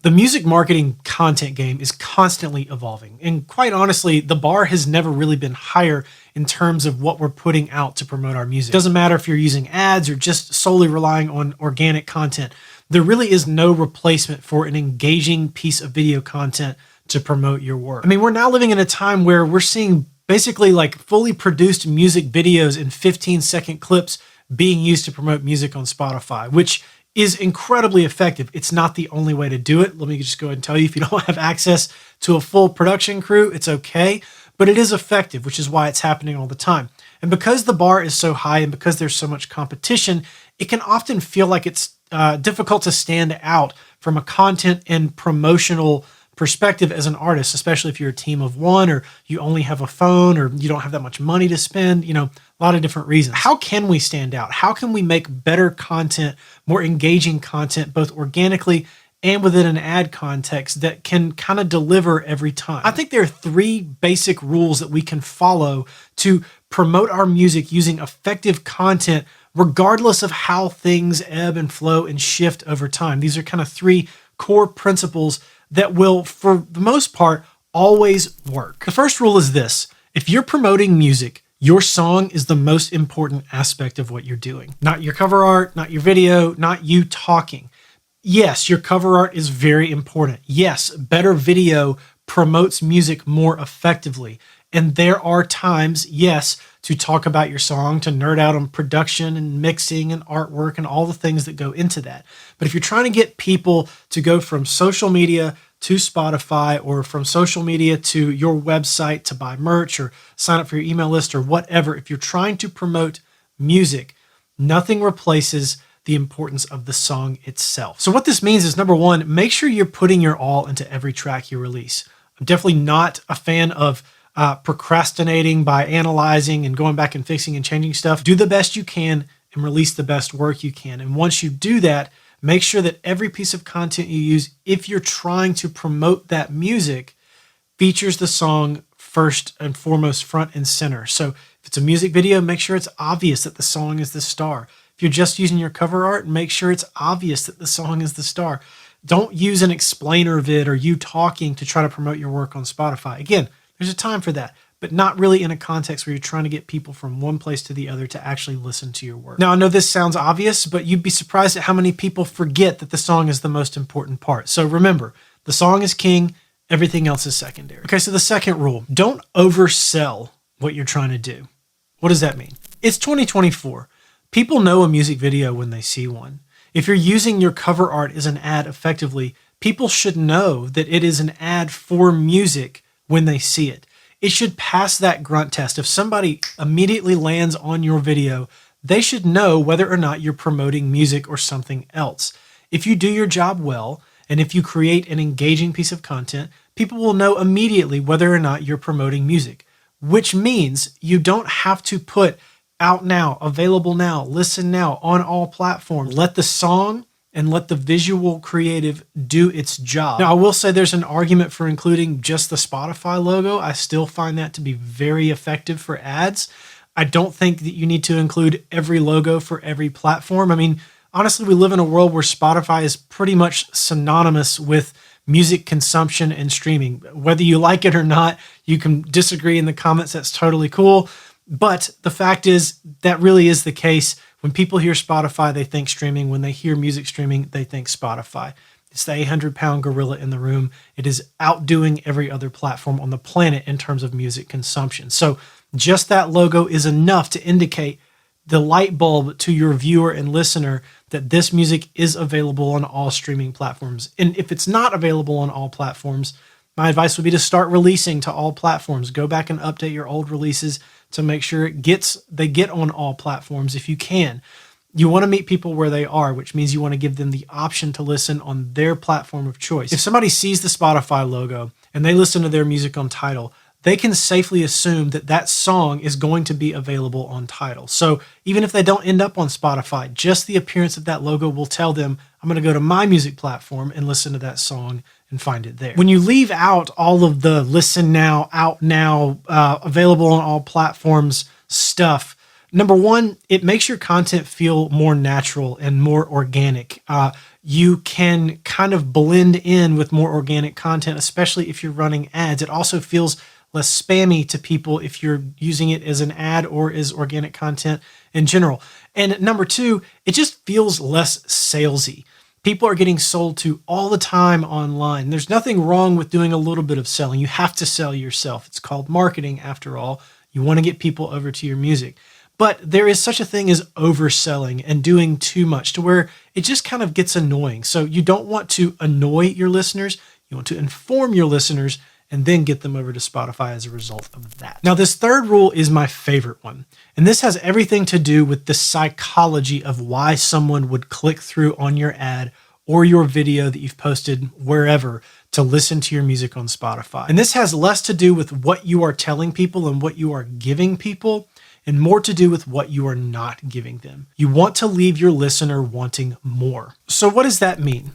The music marketing content game is constantly evolving. And quite honestly, the bar has never really been higher in terms of what we're putting out to promote our music. It doesn't matter if you're using ads or just solely relying on organic content. There really is no replacement for an engaging piece of video content to promote your work. I mean, we're now living in a time where we're seeing basically like fully produced music videos in 15-second clips being used to promote music on Spotify, which is incredibly effective. It's not the only way to do it. Let me just go ahead and tell you, if you don't have access to a full production crew, it's okay, but it is effective, which is why it's happening all the time. And because the bar is so high and because there's so much competition, it can often feel like it's difficult to stand out from a content and promotional perspective as an artist, especially if you're a team of one or you only have a phone or you don't have that much money to spend, a lot of different reasons. How can we stand out? How can we make better content, more engaging content, both organically and within an ad context that can kind of deliver every time? I think there are 3 basic rules that we can follow to promote our music using effective content, regardless of how things ebb and flow and shift over time. These are kind of 3 core principles that will, for the most part, always work. The first rule is this: if you're promoting music, your song is the most important aspect of what you're doing. Not your cover art, not your video, not you talking. Yes, your cover art is very important. Yes, better video promotes music more effectively. And there are times, yes, to talk about your song, to nerd out on production and mixing and artwork and all the things that go into that. But if you're trying to get people to go from social media to Spotify, or from social media to your website to buy merch or sign up for your email list or whatever, if you're trying to promote music, nothing replaces the importance of the song itself. So what this means is, number 1, make sure you're putting your all into every track you release. I'm definitely not a fan of procrastinating by analyzing and going back and fixing and changing stuff. Do the best you can and release the best work you can. And once you do that, make sure that every piece of content you use, if you're trying to promote that music, features the song first and foremost, front and center. So if it's a music video, make sure it's obvious that the song is the star. If you're just using your cover art, make sure it's obvious that the song is the star. Don't use an explainer vid or you talking to try to promote your work on Spotify. Again, there's a time for that, but not really in a context where you're trying to get people from one place to the other to actually listen to your work. Now, I know this sounds obvious, but you'd be surprised at how many people forget that the song is the most important part. So remember, the song is king, everything else is secondary. Okay, so the second rule, don't oversell what you're trying to do. What does that mean? It's 2024. People know a music video when they see one. If you're using your cover art as an ad effectively, people should know that it is an ad for music when they see it. It should pass that grunt test. If somebody immediately lands on your video, they should know whether or not you're promoting music or something else. If you do your job well, and if you create an engaging piece of content, people will know immediately whether or not you're promoting music, which means you don't have to put out now, available now, listen now on all platforms. Let the song and let the visual creative do its job. Now, I will say there's an argument for including just the Spotify logo. I still find that to be very effective for ads. I don't think that you need to include every logo for every platform. I mean, honestly, we live in a world where Spotify is pretty much synonymous with music consumption and streaming. Whether you like it or not, you can disagree in the comments. That's totally cool. But the fact is, that really is the case. When people hear Spotify, they think streaming. When they hear music streaming, they think Spotify. It's the 800-pound gorilla in the room. It is outdoing every other platform on the planet in terms of music consumption. So just that logo is enough to indicate the light bulb to your viewer and listener that this music is available on all streaming platforms. And if it's not available on all platforms, my advice would be to start releasing to all platforms. Go back and update your old releases to make sure they get on all platforms if you can. You want to meet people where they are, which means you want to give them the option to listen on their platform of choice. If somebody sees the Spotify logo and they listen to their music on Tidal, they can safely assume that that song is going to be available on Tidal. So even if they don't end up on Spotify, just the appearance of that logo will tell them, I'm going to go to my music platform and listen to that song and find it there. When you leave out all of the listen now, out now, available on all platforms stuff, Number one, it makes your content feel more natural and more organic. You can kind of blend in with more organic content, especially if you're running ads. It also feels less spammy to people if you're using it as an ad or as organic content in general. And number two, it just feels less salesy. People are getting sold to all the time online. There's nothing wrong with doing a little bit of selling. You have to sell yourself. It's called marketing after all. You want to get people over to your music. But there is such a thing as overselling and doing too much to where it just kind of gets annoying. So you don't want to annoy your listeners. You want to inform your listeners and then get them over to Spotify as a result of that. Now, this third rule is my favorite one. And this has everything to do with the psychology of why someone would click through on your ad or your video that you've posted wherever to listen to your music on Spotify. And this has less to do with what you are telling people and what you are giving people, and more to do with what you are not giving them. You want to leave your listener wanting more. So what does that mean?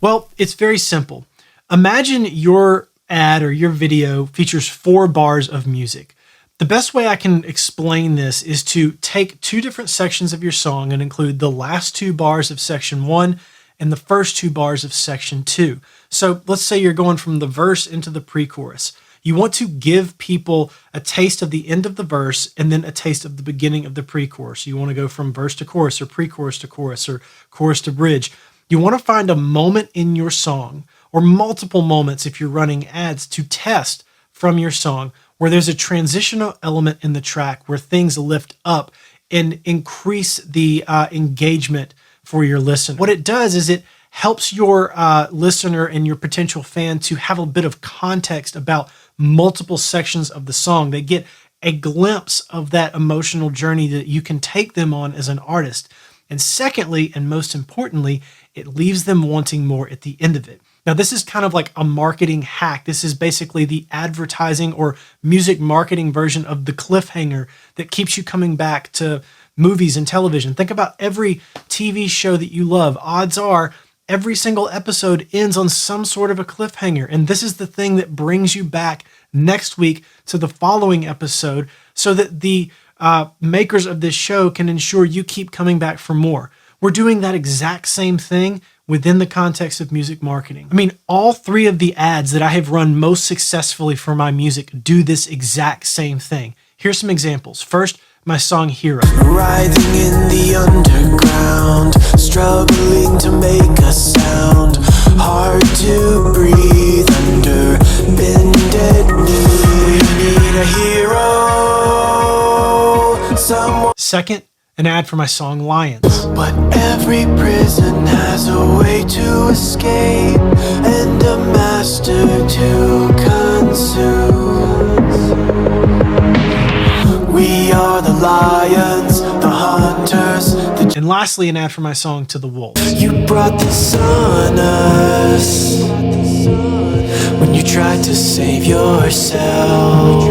Well, it's very simple. Imagine your ad or your video features 4 bars of music. The best way I can explain this is to take 2 different sections of your song and include the last 2 bars of section 1 and the first 2 bars of section 2. So let's say you're going from the verse into the pre-chorus. You want to give people a taste of the end of the verse and then a taste of the beginning of the pre-chorus. You want to go from verse to chorus or pre-chorus to chorus or chorus to bridge. You want to find a moment in your song or multiple moments if you're running ads to test from your song where there's a transitional element in the track where things lift up and increase the engagement for your listener. What it does is it helps your listener and your potential fan to have a bit of context about multiple sections of the song. They get a glimpse of that emotional journey that you can take them on as an artist. And secondly, and most importantly, it leaves them wanting more at the end of it. Now, this is kind of like a marketing hack. This is basically the advertising or music marketing version of the cliffhanger that keeps you coming back to movies and television. Think about every TV show that you love. Odds are every single episode ends on some sort of a cliffhanger. And this is the thing that brings you back next week to the following episode so that the makers of this show can ensure you keep coming back for more. We're doing that exact same thing within the context of music marketing. I mean, all 3 of the ads that I have run most successfully for my music do this exact same thing. Here's some examples. First, my song Hero. Writhing in the underground, struggling to make a sound, hard to breathe under bended knee. We need a hero, someone. Second, an ad for my song Lions. But every prison has a way to escape and a master to consume. We are the lions, the hunters. And lastly, an ad for my song To the Wolves. You brought this on us when you tried to save yourself.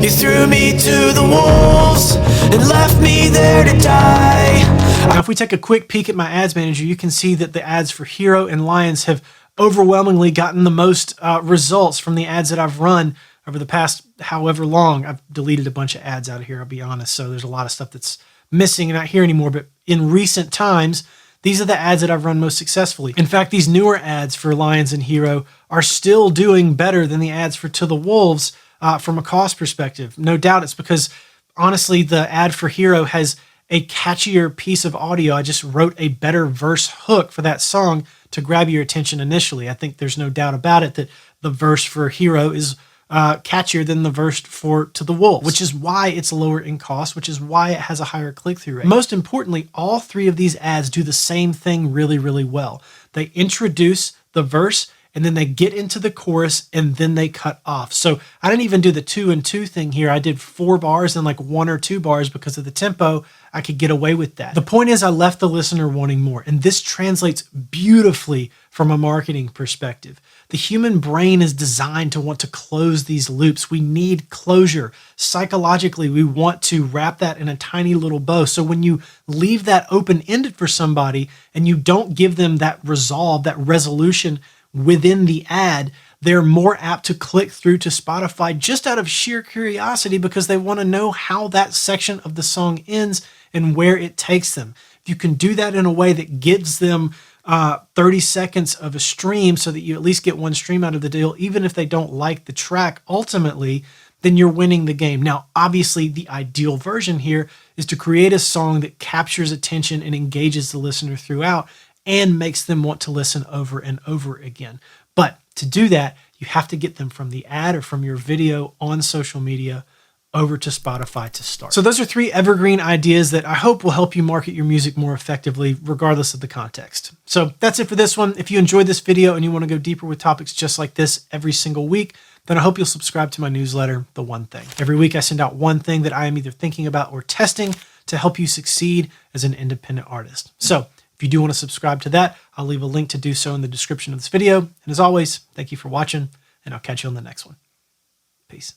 You threw me to the wolves and left me there to die. Now, if we take a quick peek at my ads manager, you can see that the ads for Hero and Lions have overwhelmingly gotten the most results from the ads that I've run over the past however long. I've deleted a bunch of ads out of here, I'll be honest. So there's a lot of stuff that's missing and not here anymore. But in recent times, these are the ads that I've run most successfully. In fact, these newer ads for Lions and Hero are still doing better than the ads for To the Wolves from a cost perspective. No doubt it's because, honestly, the ad for Hero has a catchier piece of audio. I just wrote a better verse hook for that song to grab your attention initially. I think there's no doubt about it that the verse for Hero is catchier than the verse for To the Wolves, which is why it's lower in cost, which is why it has a higher click-through rate. Most importantly, all 3 of these ads do the same thing really, really well. They introduce the verse and then they get into the chorus and then they cut off. So I didn't even do the 2 and 2 thing here. I did 4 bars and like 1 or 2 bars because of the tempo. I could get away with that. The point is I left the listener wanting more, and this translates beautifully from a marketing perspective. The human brain is designed to want to close these loops. We need closure. Psychologically, we want to wrap that in a tiny little bow. So when you leave that open-ended for somebody and you don't give them that resolve, that resolution within the ad, they're more apt to click through to Spotify just out of sheer curiosity because they want to know how that section of the song ends and where it takes them. If you can do that in a way that gives them 30 seconds of a stream so that you at least get one stream out of the deal, even if they don't like the track ultimately, then you're winning the game. Now, obviously, the ideal version here is to create a song that captures attention and engages the listener throughout and makes them want to listen over and over again. But to do that, you have to get them from the ad or from your video on social media over to Spotify to start. So those are 3 evergreen ideas that I hope will help you market your music more effectively, regardless of the context. So that's it for this one. If you enjoyed this video and you want to go deeper with topics just like this every single week, then I hope you'll subscribe to my newsletter, The One Thing. Every week I send out one thing that I am either thinking about or testing to help you succeed as an independent artist. So if you do want to subscribe to that, I'll leave a link to do so in the description of this video. And as always, thank you for watching, and I'll catch you on the next one. Peace.